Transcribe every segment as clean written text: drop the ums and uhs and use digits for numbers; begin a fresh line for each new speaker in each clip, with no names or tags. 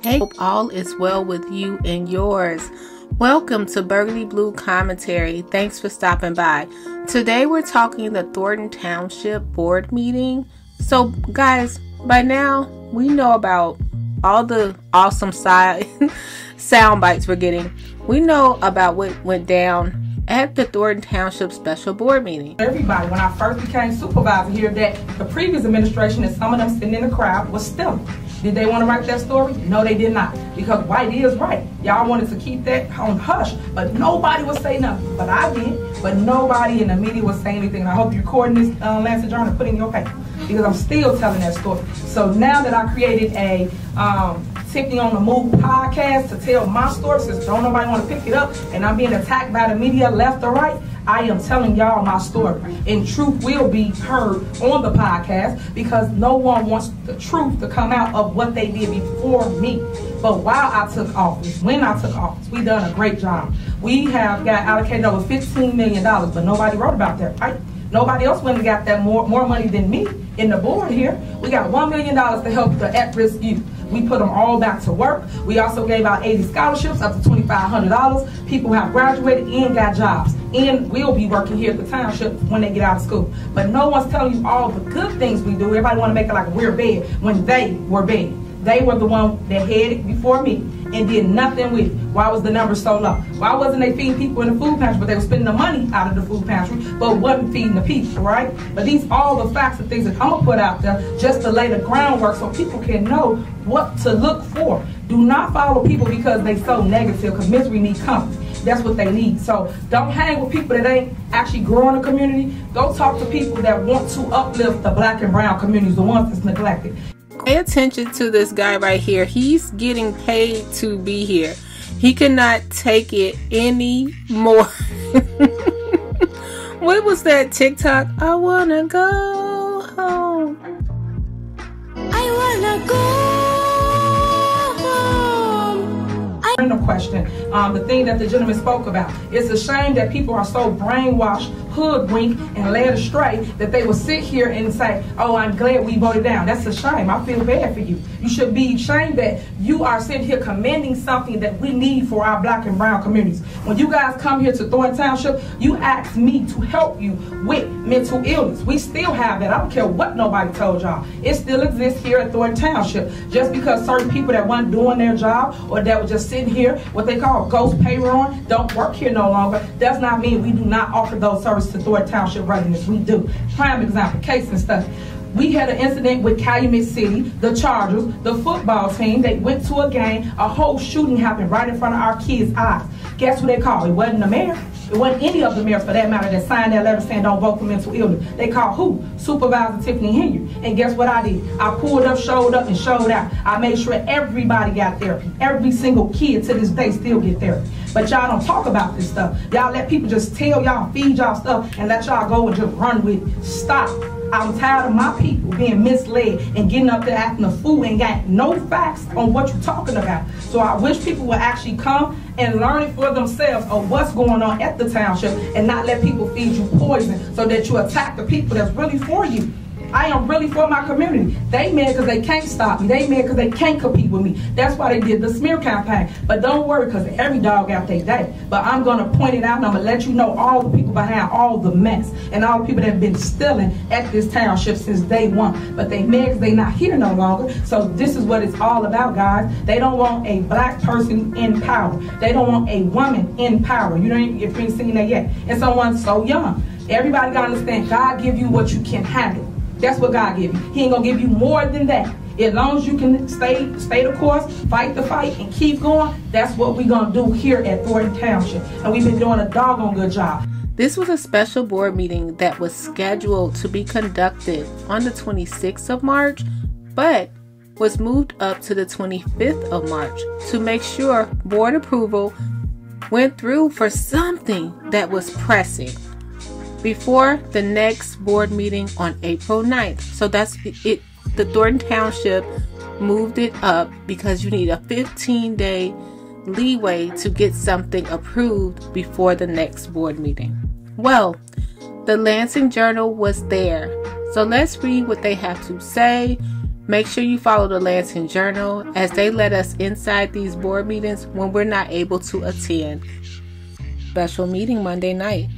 Hey, hope all is well with you and yours. Welcome to Burgundy Blue Commentary. Thanks for stopping by. Today we're talking the Thornton Township board meeting. So guys, by now we know about all the awesome sound bites we're getting. We know about what went down at the Thornton Township special board meeting.
Everybody, when I first became supervisor here, that the previous administration and some of them sitting in the crowd was stealing. Did they want to write that story? No, they did not. Because white is right. Y'all wanted to keep that on hush, but nobody would say nothing. But I did. But nobody in the media was saying anything. And I hope you're recording this, Lance and John, and putting in your paper, because I'm still telling that story. So now that I created a Tiffany on the Move podcast to tell my story, since don't nobody want to pick it up, and I'm being attacked by the media left or right, I am telling y'all my story. And truth will be heard on the podcast, because no one wants the truth to come out of what they did before me. But while I took office, when I took office, we done a great job. We have got allocated over $15 million, but nobody wrote about that, right? Nobody else went and got that more money than me in the board here. We got $1 million to help the at-risk youth. We put them all back to work. We also gave out 80 scholarships up to $2,500. People have graduated and got jobs, and will be working here at the township when they get out of school. But no one's telling you all the good things we do. Everybody want to make it like we're bad when they were bad. They were the one that had it before me and did nothing with it. Why was the number so low? Why wasn't they feeding people in the food pantry, but they were spending the money out of the food pantry, but wasn't feeding the people, right? But these all the facts and things that I'm gonna put out there just to lay the groundwork so people can know what to look for. Do not follow people because they so negative, because misery needs company. That's what they need. So don't hang with people that ain't actually growing the community. Go talk to people that want to uplift the black and brown communities, the ones that's neglected.
Pay attention to this guy right here. He's getting paid to be here. He cannot take it anymore. What was that TikTok? I wanna go home. I wanna go home.
No question. The thing that the gentleman spoke about. It's a shame that people are so brainwashed, hoodwinked, and led astray that they will sit here and say, oh, I'm glad we voted down. That's a shame. I feel bad for you. You should be ashamed that you are sitting here commending something that we need for our black and brown communities. When you guys come here to Thornton Township, you asked me to help you with mental illness. We still have that. I don't care what nobody told y'all. It still exists here at Thornton Township. Just because certain people that weren't doing their job or that were just sitting here, what they call ghost payroll, don't work here no longer, does not mean we do not offer those services to Thornton Township residents. We do. Prime example, case and stuff. We had an incident with Calumet City, the Chargers, the football team. They went to a game. A whole shooting happened right in front of our kids' eyes. Guess who they called? It wasn't the mayor. It wasn't any of the mayors, for that matter, that signed that letter saying don't vote for mental illness. They called who? Supervisor Tiffany Henyard. And guess what I did? I pulled up, showed up, and showed out. I made sure everybody got therapy. Every single kid to this day still get therapy. But y'all don't talk about this stuff. Y'all let people just tell y'all, feed y'all stuff, and let y'all go and just run with it. Stop. I'm tired of my people being misled and getting up there acting a fool and got no facts on what you're talking about. So I wish people would actually come and learn it for themselves of what's going on at the township, and not let people feed you poison so that you attack the people that's really for you. I am really for my community. They mad because they can't stop me. They mad because they can't compete with me. That's why they did the smear campaign. But don't worry, because every dog got their day. But I'm going to point it out, and I'm going to let you know all the people behind all the mess and all the people that have been stealing at this township since day one. But they mad because they not here no longer. So this is what it's all about, guys. They don't want a black person in power. They don't want a woman in power. You ain't seen that yet. And someone so young. Everybody got to understand, God give you what you can handle. That's what God give you. He ain't gonna give you more than that. As long as you can stay the course, fight the fight, and keep going, that's what we're gonna do here at Thornton Township. And we've been doing a doggone good job.
This was a special board meeting that was scheduled to be conducted on the 26th of March, but was moved up to the 25th of March to make sure board approval went through for something that was pressing before the next board meeting on April 9th. So that's it. The Thornton Township moved it up because you need a 15-day leeway to get something approved before the next board meeting. Well, the Lansing Journal was there. So let's read what they have to say Make sure you follow the Lansing Journal as they let us inside these board meetings when we're not able to attend. Special meeting Monday night.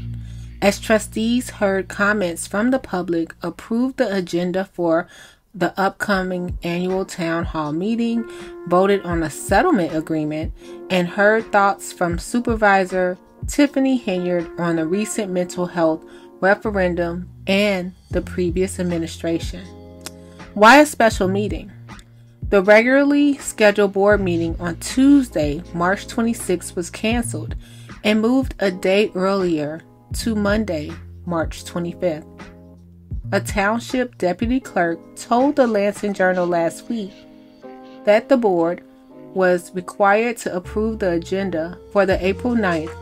As trustees heard comments from the public, approved the agenda for the upcoming annual town hall meeting, voted on a settlement agreement, and heard thoughts from Supervisor Tiffany Henyard on the recent mental health referendum and the previous administration. Why a special meeting? The regularly scheduled board meeting on Tuesday, March 26th was canceled and moved a day earlier to Monday, March 25th. A township deputy clerk told the Lansing Journal last week that the board was required to approve the agenda for the April 9th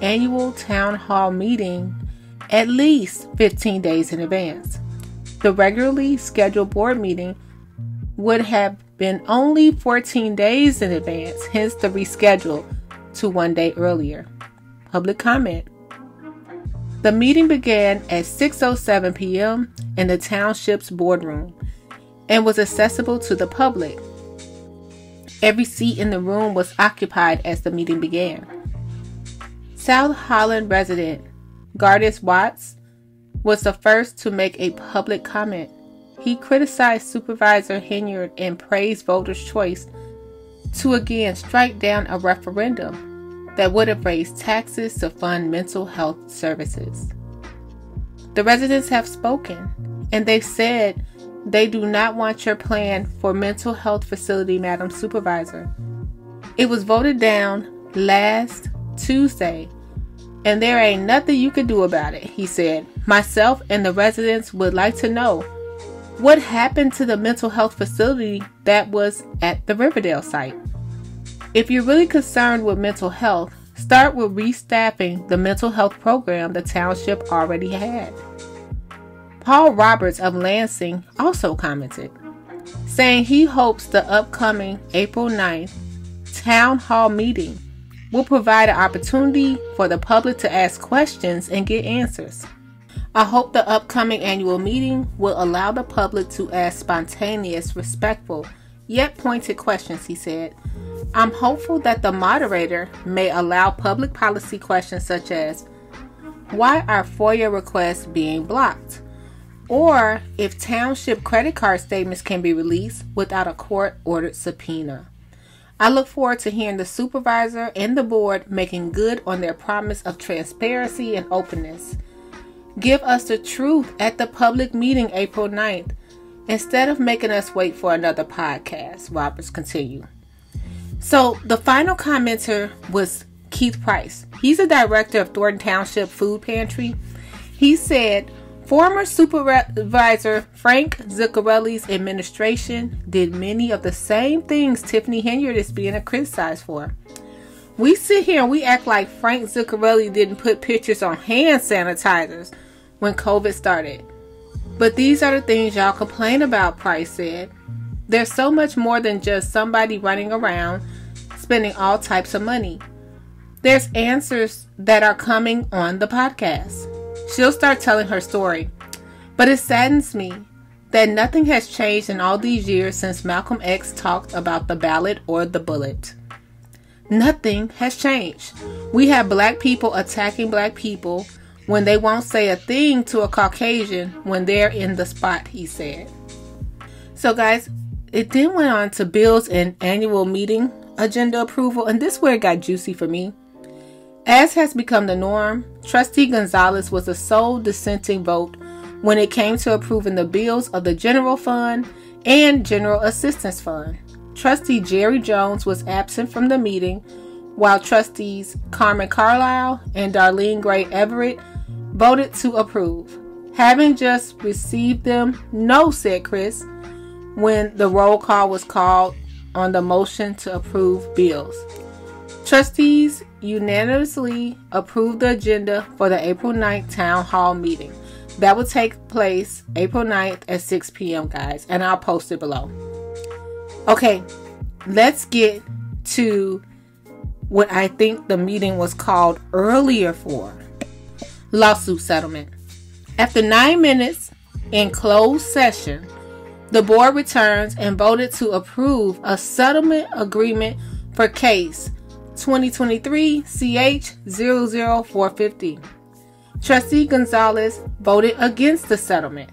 annual town hall meeting at least 15 days in advance. The regularly scheduled board meeting would have been only 14 days in advance, hence the reschedule to one day earlier. Public comment. The meeting began at 6:07 p.m. in the township's boardroom and was accessible to the public. Every seat in the room was occupied as the meeting began. South Holland resident Gardis Watts was the first to make a public comment. He criticized Supervisor Henyard and praised voters' choice to again strike down a referendum that would have raised taxes to fund mental health services. The residents have spoken, and they've said they do not want your plan for mental health facility, Madam Supervisor. It was voted down last Tuesday, and there ain't nothing you can do about it, he said. Myself and the residents would like to know what happened to the mental health facility that was at the Riverdale site. If you're really concerned with mental health, start with restaffing the mental health program the township already had. Paul Roberts of Lansing also commented, saying he hopes the upcoming April 9th town hall meeting will provide an opportunity for the public to ask questions and get answers. I hope the upcoming annual meeting will allow the public to ask spontaneous, respectful, yet pointed questions, he said. I'm hopeful that the moderator may allow public policy questions such as, why are FOIA requests being blocked? Or if township credit card statements can be released without a court-ordered subpoena. I look forward to hearing the supervisor and the board making good on their promise of transparency and openness. Give us the truth at the public meeting April 9th instead of making us wait for another podcast, Roberts continued. So the final commenter was Keith Price. He's a director of Thornton Township Food Pantry. He said, former Supervisor Frank Zuccarelli's administration did many of the same things Tiffany Henyard is being criticized for. We sit here and we act like Frank Zuccarelli didn't put pictures on hand sanitizers when COVID started. But these are the things y'all complain about, Price said. There's so much more than just somebody running around spending all types of money. There's answers that are coming on the podcast. She'll start telling her story. But it saddens me that nothing has changed in all these years since Malcolm X talked about the ballot or the bullet. Nothing has changed. We have black people attacking black people when they won't say a thing to a Caucasian when they're in the spot, he said. So guys, it then went on to bills and annual meeting agenda approval, and this is where it got juicy for me. As has become the norm, Trustee Gonzalez was the sole dissenting vote when it came to approving the bills of the General Fund and General Assistance Fund. Trustee Jerry Jones was absent from the meeting, while Trustees Carmen Carlisle and Darlene Gray Everett voted to approve. Having just received them, no, said Chris, when the roll call was called on the motion to approve bills. Trustees unanimously approved the agenda for the April 9th Town Hall meeting. That will take place April 9th at 6 p.m., guys, and I'll post it below. Okay, let's get to what I think the meeting was called earlier for. Lawsuit settlement. After 9 minutes in closed session, the board returns and voted to approve a settlement agreement for case 2023 CH 00450. Trustee Gonzalez voted against the settlement.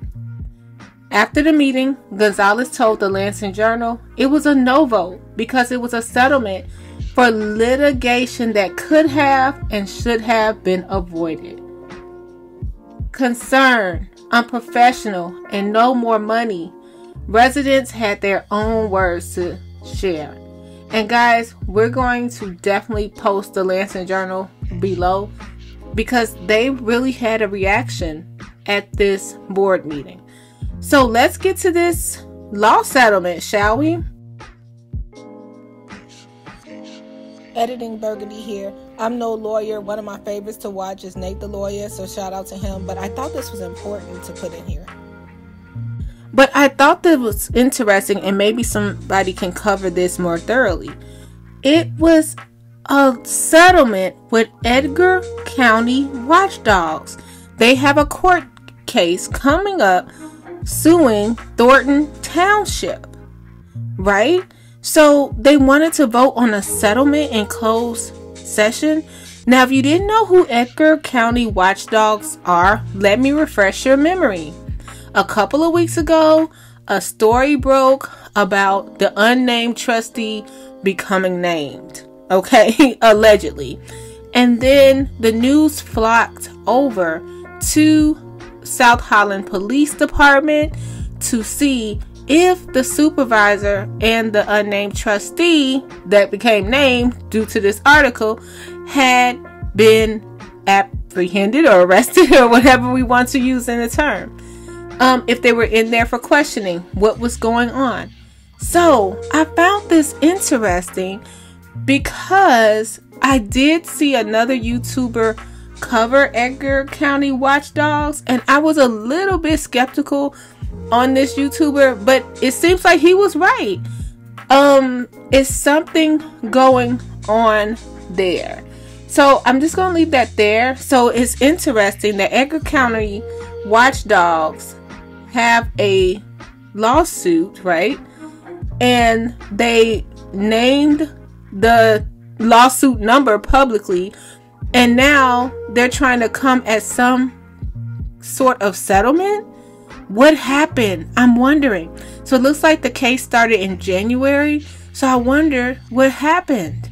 After the meeting, Gonzalez told the Lansing Journal it was a no vote because it was a settlement for litigation that could have and should have been avoided. Concerned, unprofessional, and no more money, residents had their own words to share. And guys, we're going to definitely post the Lansing Journal below because they really had a reaction at this board meeting. So let's get to this law settlement, shall we? Editing Burgundy here. I'm no lawyer. One of my favorites to watch is Nate the Lawyer, so shout out to him. But I thought this was important to put in here. But I thought that was interesting, and maybe somebody can cover this more thoroughly. It was a settlement with Edgar County Watchdogs. They have a court case coming up suing Thornton Township, right? So they wanted to vote on a settlement in closed session. Now, if you didn't know who Edgar County Watchdogs are, let me refresh your memory. A couple of weeks ago, a story broke about the unnamed trustee becoming named, okay, allegedly. And then the news flocked over to South Holland Police Department to see if the supervisor and the unnamed trustee that became named due to this article had been apprehended or arrested or whatever we want to use in the term. If they were in there for questioning what was going on. So I found this interesting because I did see another YouTuber cover Edgar County Watchdogs, and I was a little bit skeptical on this YouTuber, but it seems like he was right. It's something going on there. So I'm just gonna leave that there. So it's interesting that Edgar County Watchdogs have a lawsuit, right? And they named the lawsuit number publicly, and now they're trying to come at some sort of settlement. What happened? I'm wondering. So it looks like the case started in January. So I wonder what happened.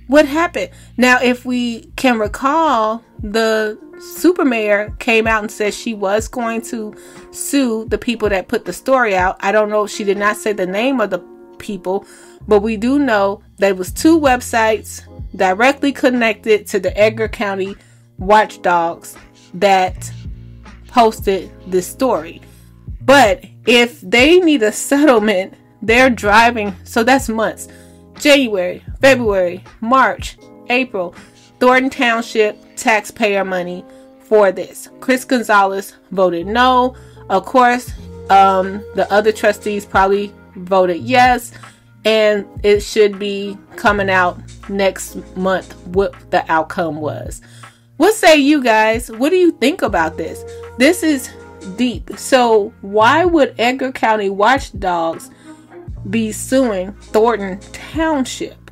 What happened? Now, if we can recall, the super mayor came out and said she was going to sue the people that put the story out. I don't know if she did not say the name of the people, but we do know that it was two websites directly connected to the Edgar County Watchdogs that posted this story. But if they need a settlement, they're driving, so that's months. January, February, March, April, Thornton Township taxpayer money for this. Chris Gonzalez voted no. Of course, the other trustees probably voted yes, and it should be coming out next month what the outcome was. What say you guys? What do you think about this? This is deep. So why would Edgar County Watchdogs be suing Thornton Township?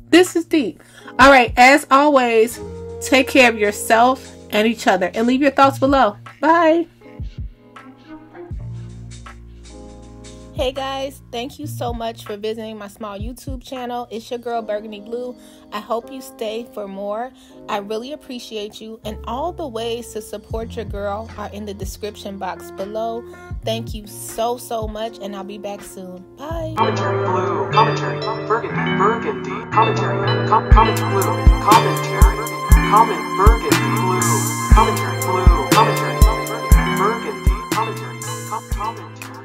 This is deep. All right, as always, take care of yourself and each other, and leave your thoughts below. Bye. Hey guys, thank you so much for visiting my small YouTube channel. It's your girl Burgundy Blue. I hope you stay for more. I really appreciate you, and all the ways to support your girl are in the description box below. Thank you so much, and I'll be back soon. Bye.
Commentary Blue Commentary Burgundy Commentary Comment Blue Commentary Comment Burgundy Blue Commentary Blue Commentary Burgundy Commentary Commentary